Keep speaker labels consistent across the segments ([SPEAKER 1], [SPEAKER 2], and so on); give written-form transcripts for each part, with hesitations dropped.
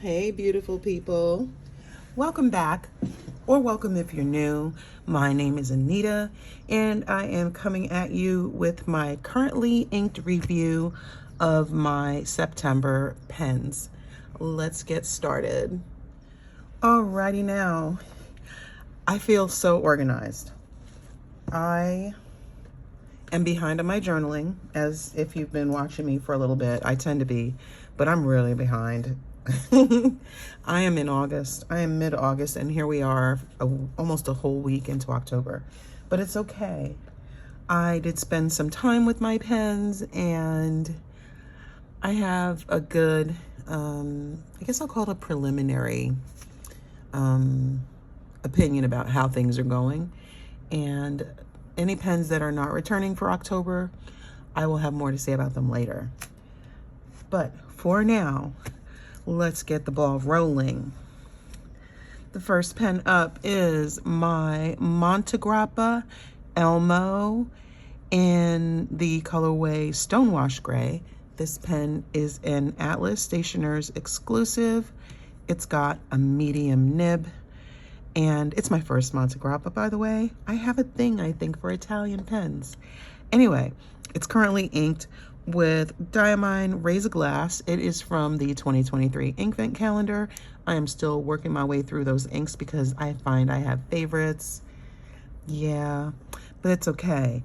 [SPEAKER 1] Hey, beautiful people. Welcome back, or welcome if you're new. My name is Anita, and I am coming at you with my currently inked review of my September pens. Let's get started. Alrighty now. I feel so organized. I am behind on my journaling, as if you've been watching me for a little bit. I tend to be, but I'm really behind. I am in August. I am mid-August, and here we are, almost a whole week into October. But it's okay. I did spend some time with my pens, and I have a good, I guess I'll call it a preliminary opinion about how things are going. And any pens that are not returning for October, I will have more to say about them later. But for now, let's get the ball rolling. The first pen up is my Montegrappa Elmo in the colorway Stonewash Grey. This pen is an Atlas Stationers exclusive. It's got a medium nib, and it's my first Montegrappa, by the way. I have a thing, I think, for Italian pens. Anyway, it's currently inked with Diamine Raise glass. It is from the 2023 Inkvent calendar. I am still working my way through those inks because I find I have favorites. Yeah, but it's okay.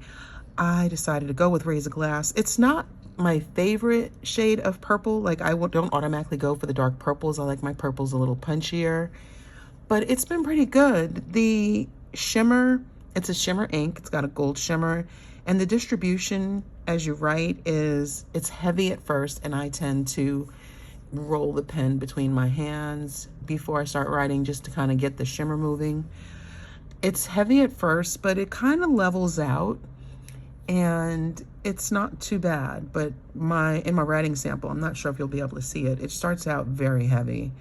[SPEAKER 1] I decided to go with Raise glass. It's not my favorite shade of purple. Like, I don't automatically go for the dark purples. I like my purples a little punchier, but it's been pretty good. The shimmer, it's a shimmer ink. It's got a gold shimmer, and the distribution as you write it's heavy at first, and I tend to roll the pen between my hands before I start writing just to kind of get the shimmer moving. It's heavy at first, but it kind of levels out, and it's not too bad. But in my writing sample, I'm not sure if you'll be able to see it. It starts out very heavy,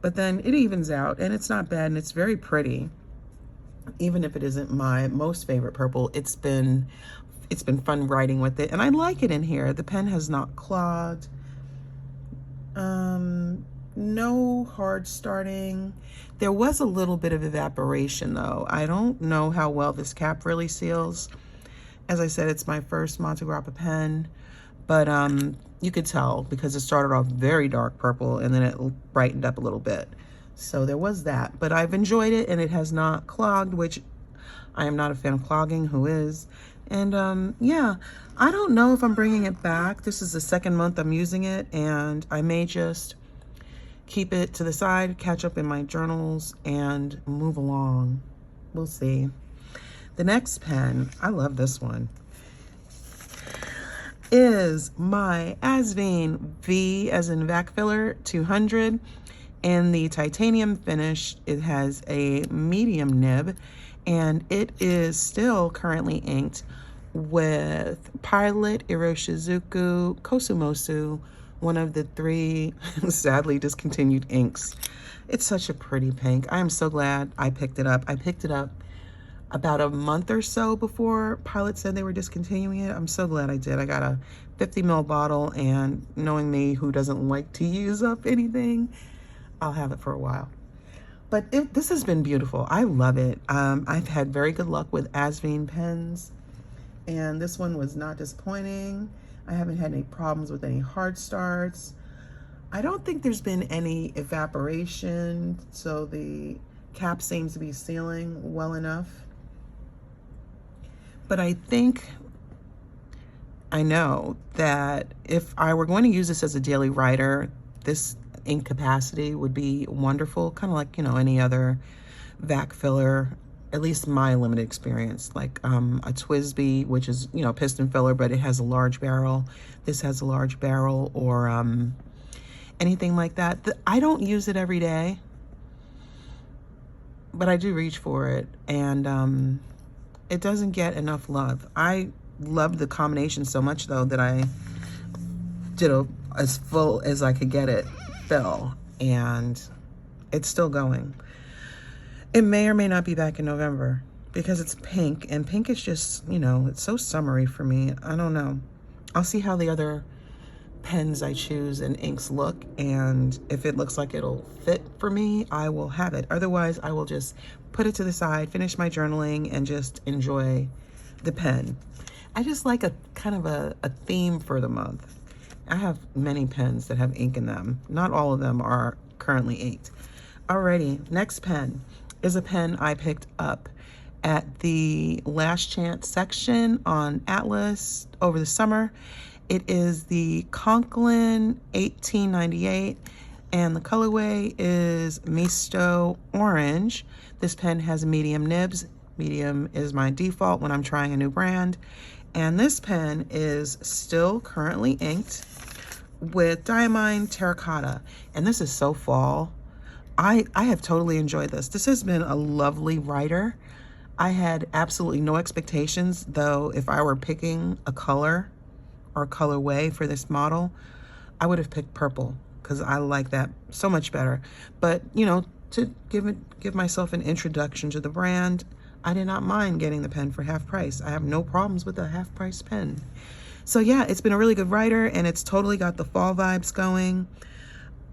[SPEAKER 1] but then it evens out, and it's not bad, and it's very pretty. Even if it isn't my most favorite purple, it's been fun writing with it, and I like it in here. The pen has not clogged. No hard starting. There was a little bit of evaporation though. I don't know how well this cap really seals. As I said, it's my first Montegrappa pen, but you could tell because it started off very dark purple and then it brightened up a little bit. So there was that, but I've enjoyed it, and it has not clogged, which I am not a fan of clogging. Who is? And yeah, I don't know if I'm bringing it back. This is the second month I'm using it, and I may just keep it to the side, catch up in my journals, and move along. We'll see. The next pen, I love this one, is my Asvine V as in vac filler 200 in the titanium finish. It has a medium nib, and it is still currently inked with Pilot Iroshizuku Kosumosu, one of the 3 sadly discontinued inks. It's such a pretty pink. I am so glad I picked it up. I picked it up about a month or so before Pilot said they were discontinuing it. I'm so glad I did. I got a 50 ml bottle, and knowing me, who doesn't like to use up anything, I'll have it for a while. But this has been beautiful. I love it. I've had very good luck with Asvine pens, and this one was not disappointing. I haven't had any problems with any hard starts. I don't think there's been any evaporation, so the cap seems to be sealing well enough. But I know that if I were going to use this as a daily writer, this ink capacity would be wonderful, kind of like, you know, any other vac filler, at least my limited experience, like a TWSBI, which is, you know, piston filler, but it has a large barrel. This has a large barrel, or anything like that. I don't use it every day, but I do reach for it, and it doesn't get enough love. I love the combination so much though that I did as full as I could get it fill, and it's still going. It may or may not be back in November because it's pink, and pink is just, you know, it's so summery for me. I don't know. I'll see how the other pens I choose and inks look, and if it looks like it'll fit for me, I will have it. Otherwise, I will just put it to the side, finish my journaling, and just enjoy the pen. I just like a kind of a theme for the month. I have many pens that have ink in them. Not all of them are currently inked. Alrighty, next pen is a pen I picked up at the Last Chance section on Atlas over the summer. It is the Conklin 1898, and the colorway is Misto Orange. This pen has medium nibs. Medium is my default when I'm trying a new brand. And this pen is still currently inked with Diamine Terra Cotta. And this is so fall. I have totally enjoyed this. This has been a lovely writer. I had absolutely no expectations, though. If I were picking a color or colorway for this model, I would have picked purple because I like that so much better. But, you know, to give myself an introduction to the brand, I did not mind getting the pen for half price. I have no problems with a half price pen. So yeah, it's been a really good writer, and it's totally got the fall vibes going.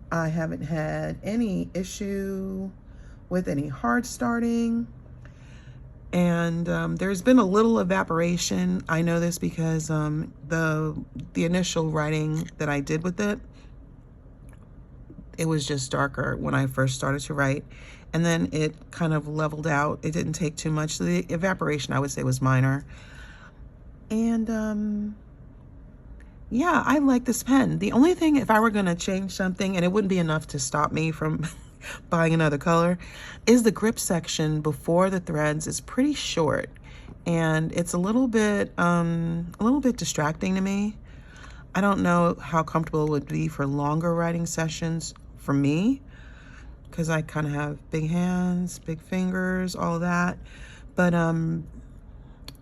[SPEAKER 1] I haven't had any issue with any hard starting. And there's been a little evaporation. I know this because the initial writing that I did with it, it was just darker when I first started to write. And then it kind of leveled out. It didn't take too much. So the evaporation, I would say, was minor. And yeah, I like this pen. The only thing, if I were gonna change something, and it wouldn't be enough to stop me from buying another color, is the grip section before the threads is pretty short. And it's a little bit distracting to me. I don't know how comfortable it would be for longer writing sessions for me, because I kind of have big hands, big fingers, all of that. But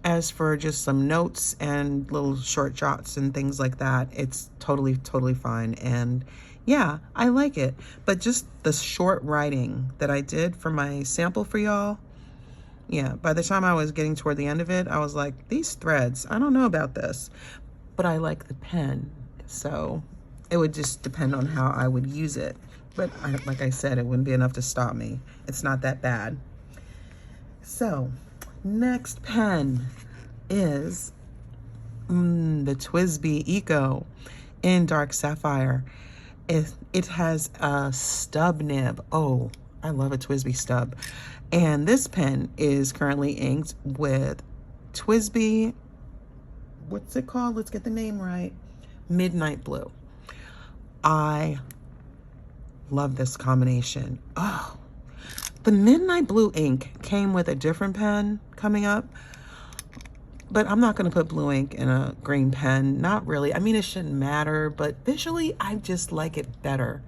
[SPEAKER 1] as for just some notes and little short jots and things like that, it's totally fine. And yeah, I like it. But just the short writing that I did for my sample for y'all, yeah, by the time I was getting toward the end of it, I was like, these threads, I don't know about this, but I like the pen. So it would just depend on how I would use it. But like I said, it wouldn't be enough to stop me. It's not that bad. So next pen is the TWSBI Eco in dark sapphire. It has a stub nib. Oh, I love a TWSBI stub. And this pen is currently inked with TWSBI, what's it called? Let's get the name right. Midnight Blue. I love this combination. Oh, the Midnight Blue ink came with a different pen coming up, but I'm not going to put blue ink in a green pen. Not really. I mean, it shouldn't matter, but visually, I just like it better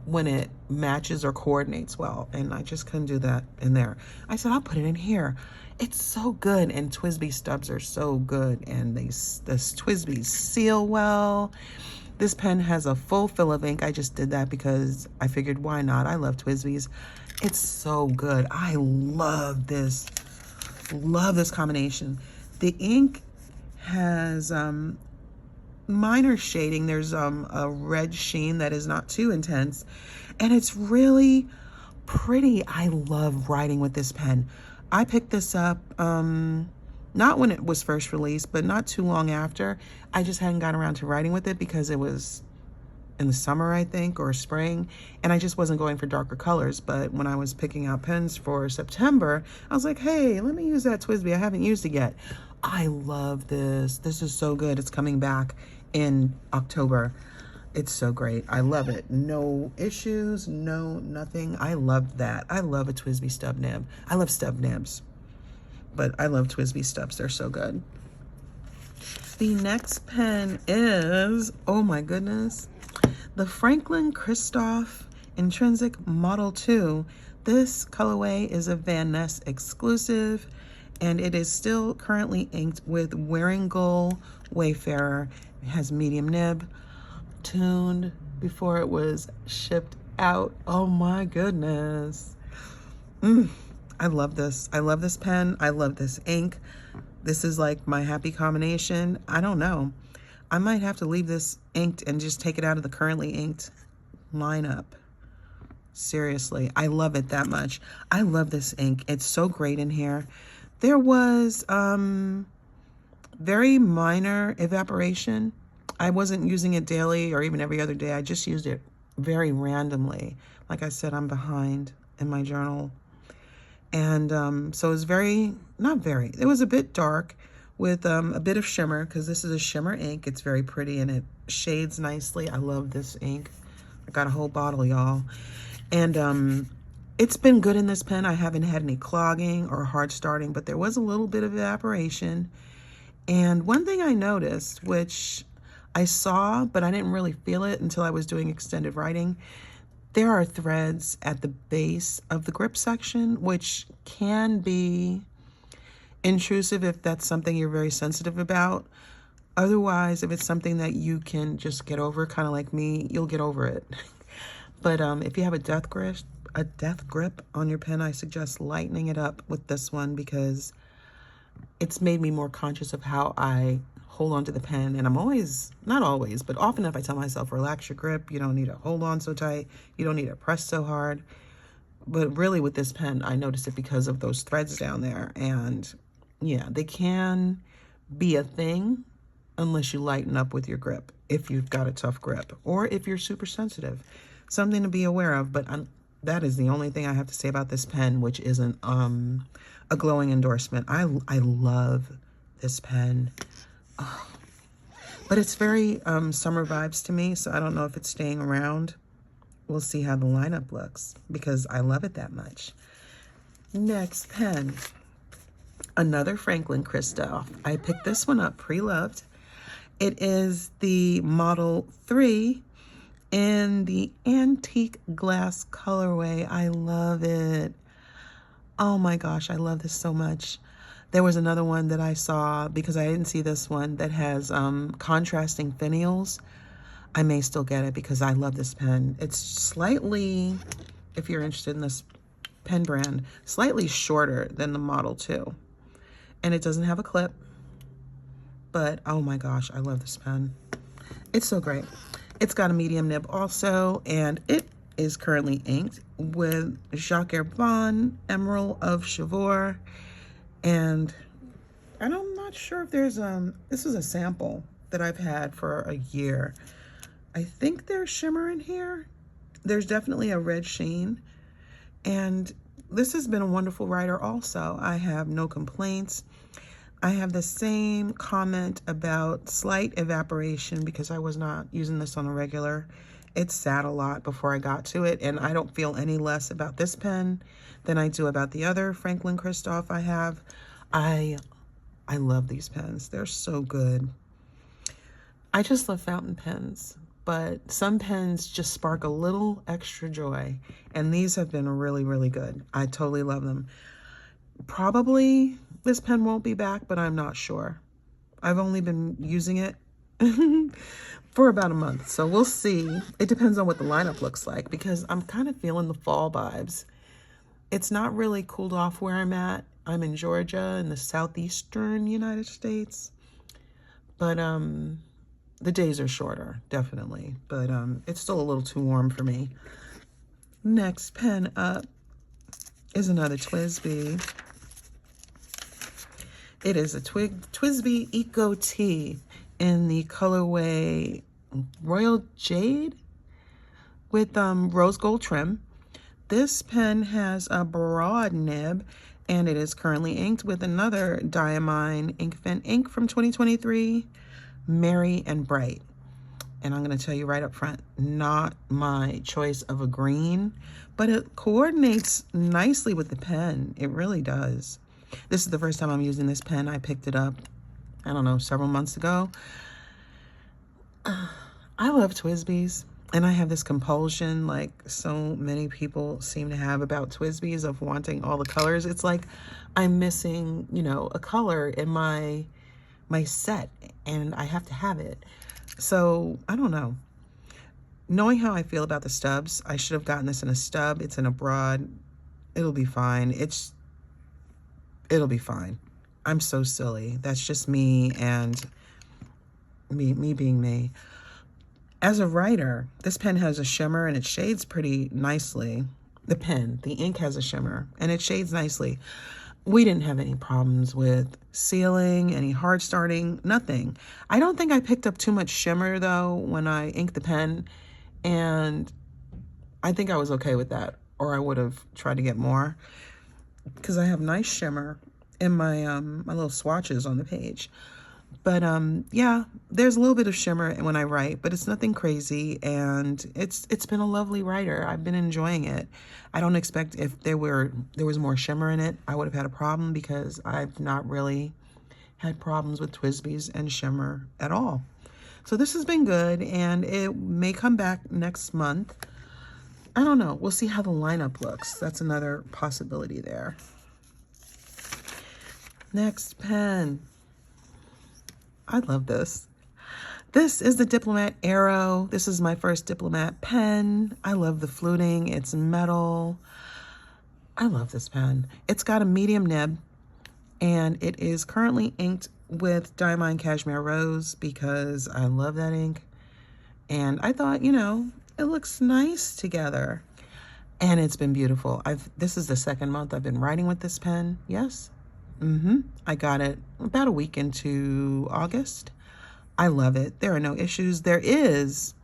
[SPEAKER 1] when it matches or coordinates well, and I just couldn't do that in there. I said, I'll put it in here. It's so good, and TWSBI stubs are so good, and the TWSBIs seal well. This pen has a full fill of ink. I just did that because I figured, why not? I love TWSBIs. It's so good. I love this combination. The ink has minor shading. There's a red sheen that is not too intense, and it's really pretty. I love writing with this pen. I picked this up not when it was first released, but not too long after. I just hadn't gotten around to writing with it because it was in the summer, I think, or spring, and I just wasn't going for darker colors. But when I was picking out pens for September, I was like, hey, let me use that TWSBI. I haven't used it yet. I love this. This is so good. It's coming back in October. It's so great. I love it. No issues, no nothing. I love that. I love a TWSBI stub nib. I love stub nibs, but I love TWSBI stubs. They're so good. The next pen is, oh my goodness, the Franklin Christoph Intrinsic Model 2. This colorway is a Vanness exclusive, and it is still currently inked with Wearingeul Wayfarer. It has medium nib, tuned before it was shipped out. Oh my goodness. I love this. I love this pen. I love this ink. This is like my happy combination. I don't know. I might have to leave this inked and just take it out of the currently inked lineup. Seriously, I love it that much. I love this ink. It's so great in here. There was very minor evaporation. I wasn't using it daily or even every other day. I just used it very randomly. Like I said, I'm behind in my journal. And so it was it was a bit dark with a bit of shimmer, because this is a shimmer ink. It's very pretty and it shades nicely. I love this ink. I got a whole bottle, y'all. And it's been good in this pen. I haven't had any clogging or hard starting, but there was a little bit of evaporation. And one thing I noticed, which I saw, but I didn't really feel it until I was doing extended writing, there are threads at the base of the grip section, which can be intrusive if that's something you're very sensitive about. Otherwise, if it's something that you can just get over, kind of like me, you'll get over it. But if you have a death grip on your pen, I suggest lightening it up with this one, because it's made me more conscious of how I hold on to the pen. And I'm always, not always, but often if I tell myself, relax your grip, you don't need to hold on so tight, you don't need to press so hard. But really with this pen, I noticed it because of those threads down there. And yeah, they can be a thing unless you lighten up with your grip, if you've got a tough grip, or if you're super sensitive. Something to be aware of. But that is the only thing I have to say about this pen, which isn't a glowing endorsement. I love this pen. Oh. But it's very summer vibes to me, so I don't know if it's staying around. We'll see how the lineup looks, because I love it that much. Next pen, another Franklin Christoph. I picked this one up pre-loved. It is the Model 3 in the antique glass colorway. I love it. Oh my gosh, I love this so much. There was another one that I saw, because I didn't see this one, that has contrasting finials. I may still get it because I love this pen. It's slightly, if you're interested in this pen brand, slightly shorter than the Model 2. And it doesn't have a clip. But oh my gosh, I love this pen. It's so great. It's got a medium nib also, and it is currently inked with Jacques Emerald of Chivor. And I'm not sure if there's this is a sample that I've had for a year. I think there's shimmer in here. There's definitely a red sheen. And this has been a wonderful writer also. I have no complaints. I have the same comment about slight evaporation because I was not using this on a regular. It sat a lot before I got to it, and I don't feel any less about this pen than I do about the other Franklin Christoph I have. I love these pens. They're so good. I just love fountain pens, but some pens just spark a little extra joy, and these have been really, really good. I totally love them. Probably this pen won't be back, but I'm not sure. I've only been using it for about a month, so we'll see. It depends on what the lineup looks like, because I'm kind of feeling the fall vibes. It's not really cooled off where I'm at. I'm in Georgia in the southeastern United States, but the days are shorter, definitely, but it's still a little too warm for me. Next pen up is another TWSBI. It is a TWSBI Eco T in the colorway Royal Jade with rose gold trim. This pen has a broad nib, and it is currently inked with another Diamine Inkfin ink from 2023, Merry and Bright. And I'm going to tell you right up front, not my choice of a green, but it coordinates nicely with the pen. It really does. This is the first time I'm using this pen. I picked it up, I don't know, several months ago. I love TWSBIs, and I have this compulsion, like so many people seem to have about TWSBIs, of wanting all the colors. It's like I'm missing, you know, a color in my set, and I have to have it. So I don't know. Knowing how I feel about the stubs, I should have gotten this in a stub. It's in a broad. It'll be fine. It'll be fine. I'm so silly. That's just me. And me being me. As a writer, this pen has a shimmer and it shades pretty nicely. The pen, the ink has a shimmer and it shades nicely. We didn't have any problems with sealing, any hard starting, nothing. I don't think I picked up too much shimmer though when I inked the pen, and I think I was okay with that, or I would have tried to get more because I have nice shimmer in my my little swatches on the page. But yeah, there's a little bit of shimmer when I write, but it's nothing crazy, and it's been a lovely writer. I've been enjoying it. I don't expect if there was more shimmer in it, I would have had a problem, because I've not really had problems with TWSBIs and shimmer at all. So this has been good, and it may come back next month. I don't know. We'll see how the lineup looks. That's another possibility there. Next pen. I love this. This is the Diplomat Aero. This is my first Diplomat pen. I love the fluting. It's metal. I love this pen. It's got a medium nib, and it is currently inked with Diamine Cashmere Rose because I love that ink. And I thought, you know, it looks nice together. And it's been beautiful. This is the second month I've been writing with this pen. Yes. I got it about a week into August. I love it. There are no issues. There is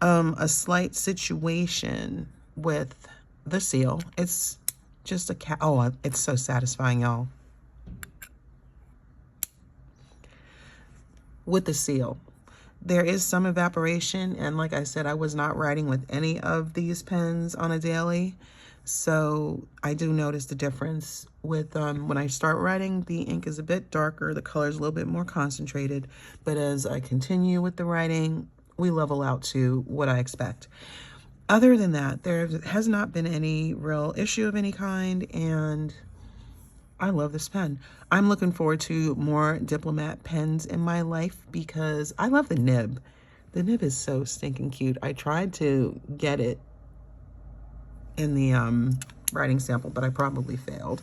[SPEAKER 1] a slight situation with the seal. It's just a oh, it's so satisfying, y'all. With the seal, there is some evaporation, and like I said, I was not writing with any of these pens on a daily. So I do notice the difference with when I start writing, the ink is a bit darker, the color is a little bit more concentrated, but as I continue with the writing, we level out to what I expect. Other than that, there has not been any real issue of any kind, and I love this pen. I'm looking forward to more Diplomat pens in my life because I love the nib. The nib is so stinking cute. I tried to get it in the writing sample, but I probably failed.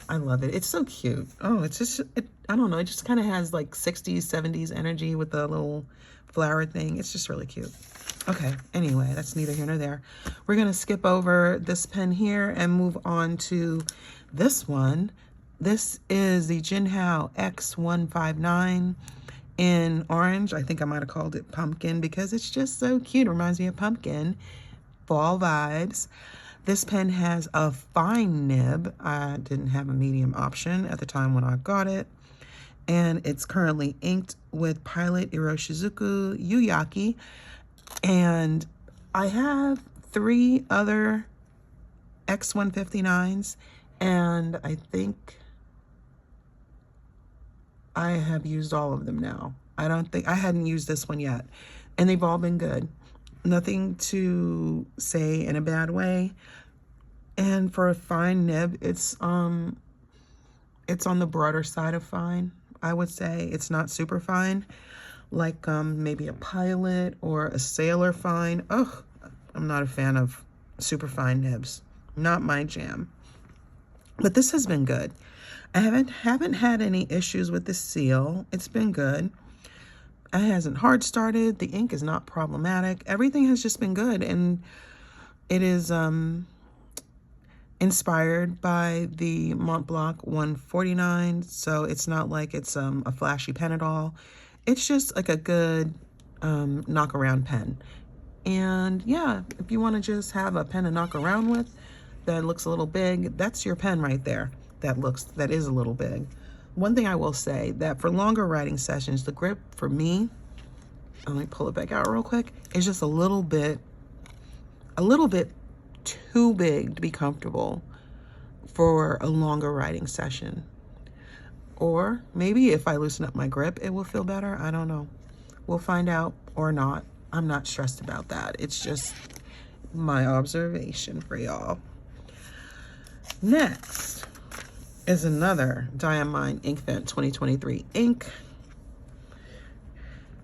[SPEAKER 1] I love it. It's so cute. Oh, it's just, I don't know, it just kind of has like 60s, 70s energy with the little flower thing. It's just really cute. Okay, anyway, that's neither here nor there. We're gonna skip over this pen here and move on to this one. This is the Jinhao X159 in orange. I think I might have called it pumpkin because it's just so cute. It reminds me of pumpkin. Fall vibes. This pen has a fine nib. I didn't have a medium option at the time when I got it. And it's currently inked with Pilot Iroshizuku Yu-Yaki. And I have 3 other X159s, and I think I have used all of them now. I hadn't used this one yet, and they've all been good. Nothing to say in a bad way. And for a fine nib, it's on the broader side of fine, I would say. It's not super fine, like maybe a Pilot or a Sailor fine. Ugh, I'm not a fan of super fine nibs. Not my jam. But this has been good. I haven't had any issues with the seal. It's been good. It hasn't hard started. The ink is not problematic. Everything has just been good, and it is inspired by the Montblanc 149, so it's not like it's a flashy pen at all. It's just like a good knock around pen. And yeah, if you want to just have a pen to knock around with that looks a little big, that's your pen right there. That is a little big. One thing I will say, that for longer writing sessions, the grip for me, let me pull it back out real quick, is just a little bit too big to be comfortable for a longer writing session. Or maybe if I loosen up my grip, it will feel better. I don't know. We'll find out or not. I'm not stressed about that. It's just my observation for y'all. Next is another Diamine Inkvent 2023 ink.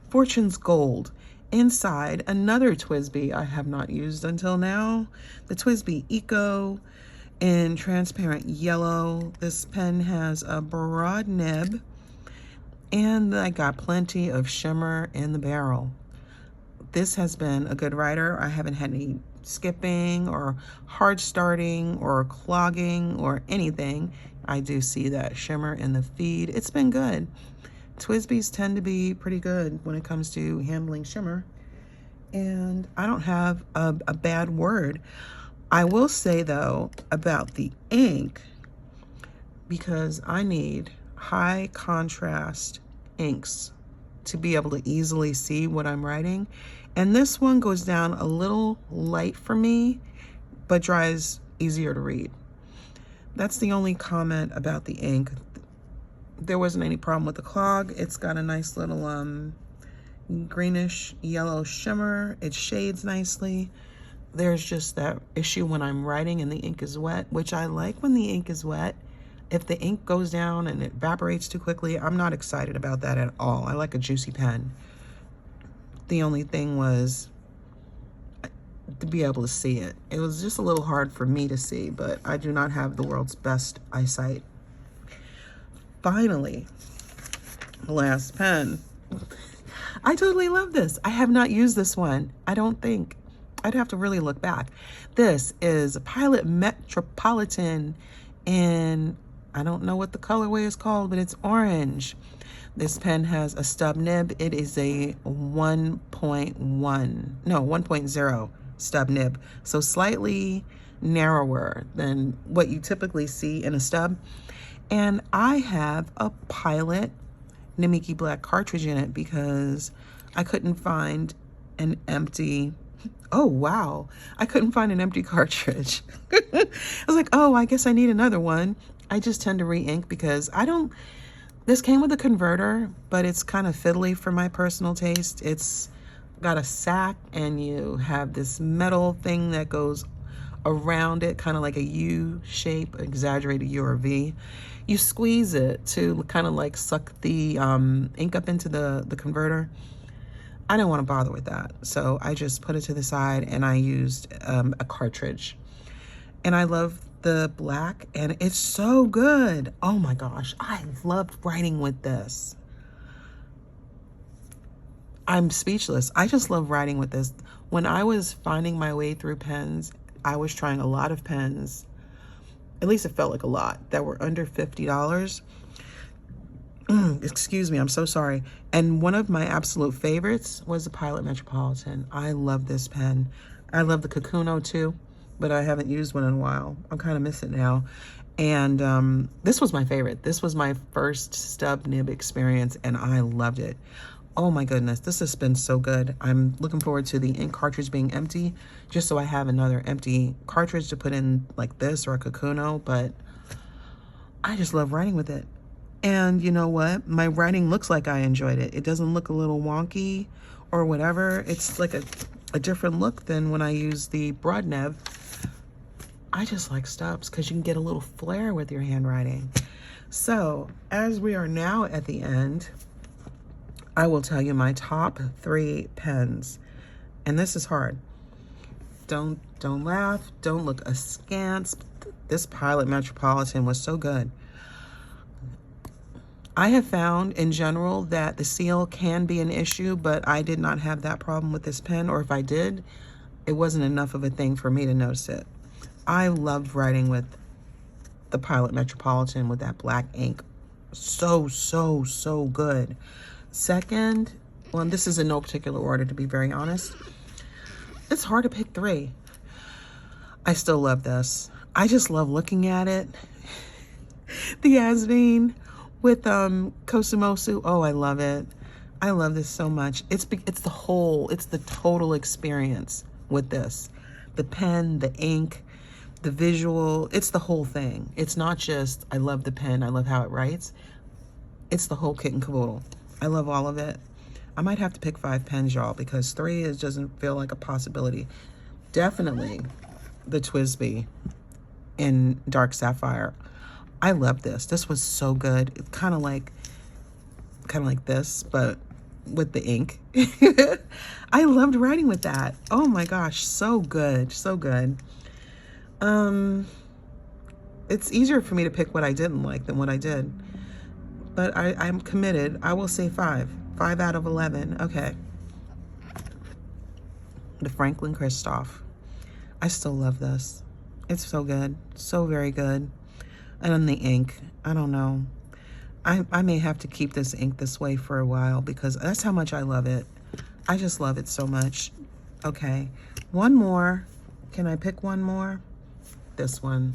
[SPEAKER 1] Fortunes Gold. Inside, another TWSBI I have not used until now. The TWSBI Eco in transparent yellow. This pen has a broad nib, And I got plenty of shimmer in the barrel. This has been a good writer. I haven't had any skipping or hard starting or clogging or anything. I do see that shimmer in the feed. It's been good. TWSBIs tend to be pretty good when it comes to handling shimmer. And I don't have a bad word. I will say though about the ink, because I need high contrast inks to be able to easily see what I'm writing. And this one goes down a little light for me, but dries easier to read. That's the only comment about the ink. There wasn't any problem with the clog. It's got a nice little greenish yellow shimmer. It shades nicely. There's just that issue when I'm writing and the ink is wet, which I like when the ink is wet. If the ink goes down and it evaporates too quickly, I'm not excited about that at all. I like a juicy pen. The only thing was to be able to see it. It was just a little hard for me to see, but I do not have the world's best eyesight. Finally, the last pen. I totally love this. I have not used this one, I don't think. I'd have to really look back. This is a Pilot Metropolitan in, I don't know what the colorway is called, but it's orange. This pen has a stub nib. It is a 1.0 stub nib. So slightly narrower than what you typically see in a stub. And I have a Pilot Namiki Black cartridge in it because I couldn't find an empty, oh wow, I couldn't find an empty cartridge. I was like, oh, I guess I need another one. I just tend to re-ink because I don't, this came with a converter, but it's kind of fiddly for my personal taste. It's got a sack and you have this metal thing that goes around it, kind of like a U shape, exaggerated U or V. You squeeze it to kind of like suck the ink up into the converter. I didn't want to bother with that, so I just put it to the side and I used a cartridge. And I love the black and it's so good. Oh my gosh, I loved writing with this. I'm speechless. I just love writing with this. When I was finding my way through pens, I was trying a lot of pens, at least it felt like a lot, that were under $50. Excuse me, I'm so sorry. And one of my absolute favorites was the Pilot Metropolitan. I love this pen. I love the Kakuno too, but I haven't used one in a while. I'm kind of missing it now. And this was my favorite. This was my first stub nib experience and I loved it. Oh my goodness, this has been so good. I'm looking forward to the ink cartridge being empty, just so I have another empty cartridge to put in like this or a Kakuno, but I just love writing with it. And you know what? My writing looks like I enjoyed it. It doesn't look a little wonky or whatever. It's like a different look than when I use the broad nib. I just like stubs because you can get a little flair with your handwriting. So as we are now at the end, I will tell you my top 3 pens. And this is hard. Don't laugh. Don't look askance. This Pilot Metropolitan was so good. I have found in general that the seal can be an issue, but I did not have that problem with this pen, or if I did, it wasn't enough of a thing for me to notice it. I loved writing with the Pilot Metropolitan with that black ink. So good. Second, well, this is in no particular order, to be very honest. It's hard to pick 3. I still love this. I just love looking at it. The Asvine with Kosumosu. Oh, I love it. I love this so much. It's the total experience with this. The pen, the ink, the visual, it's the whole thing. It's not just, I love the pen, I love how it writes. It's the whole kit and caboodle. I love all of it. I might have to pick 5 pens, y'all, because 3 doesn't feel like a possibility. Definitely the TWSBI in Dark Sapphire. I love this. This was so good. It's kind of like this, but with the ink. I loved writing with that. Oh my gosh, so good, so good. It's easier for me to pick what I didn't like than what I did. but I'm committed. I will say 5. 5 out of 11. Okay. The Franklin Christoph. I still love this. It's so good. So very good. And on the ink, I don't know. I may have to keep this ink this way for a while because that's how much I love it. I just love it so much. Okay. One more. Can I pick one more? This one.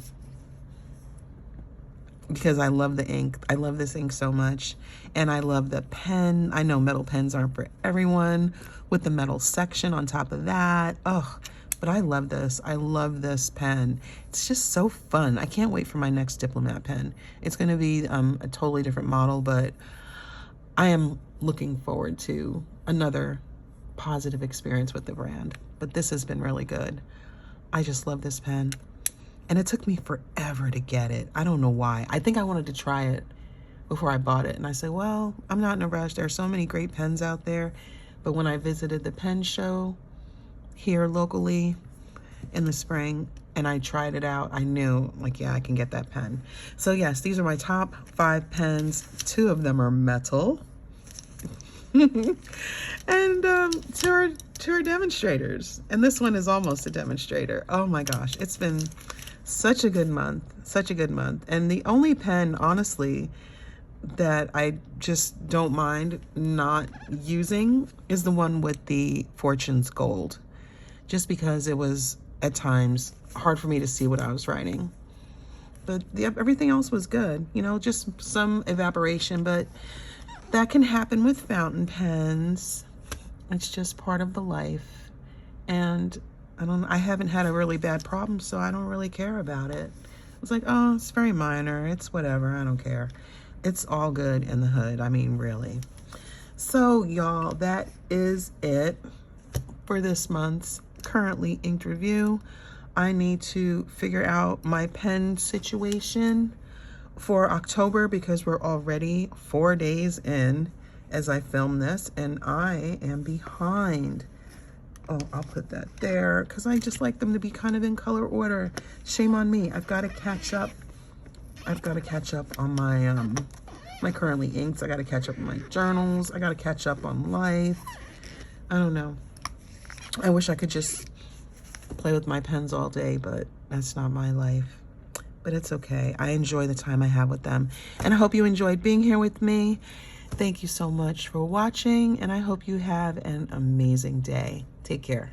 [SPEAKER 1] Because I love the ink. I love this ink so much. And I love the pen. I know metal pens aren't for everyone with the metal section on top of that. Oh, but I love this. I love this pen. It's just so fun. I can't wait for my next Diplomat pen. It's going to be a totally different model, but I am looking forward to another positive experience with the brand. But this has been really good. I just love this pen. And it took me forever to get it. I don't know why. I think I wanted to try it before I bought it. And I said, well, I'm not in a rush. There are so many great pens out there. But when I visited the pen show here locally in the spring and I tried it out, I knew, like, yeah, I can get that pen. So yes, these are my top 5 pens. 2 of them are metal. And to our demonstrators. And this one is almost a demonstrator. Oh my gosh, it's been such a good month. Such a good month. And the only pen, honestly, that I just don't mind not using is the one with the Fortunes Gold. Just because it was, at times, hard for me to see what I was writing. But everything else was good. You know, just some evaporation, but that can happen with fountain pens. It's just part of the life. And I haven't had a really bad problem, so I don't really care about it. It's like, oh, it's very minor. It's whatever. I don't care. It's all good in the hood. I mean, really. So, y'all, that is it for this month's currently inked review. I need to figure out my pen situation for October because we're already 4 days in as I film this and I am behind. Oh, I'll put that there because I just like them to be kind of in color order. Shame on me. I've got to catch up. I've got to catch up on my my currently inks. I got to catch up on my journals. I got to catch up on life. I don't know. I wish I could just play with my pens all day, but that's not my life. But it's okay. I enjoy the time I have with them. And I hope you enjoyed being here with me. Thank you so much for watching, and I hope you have an amazing day. Take care.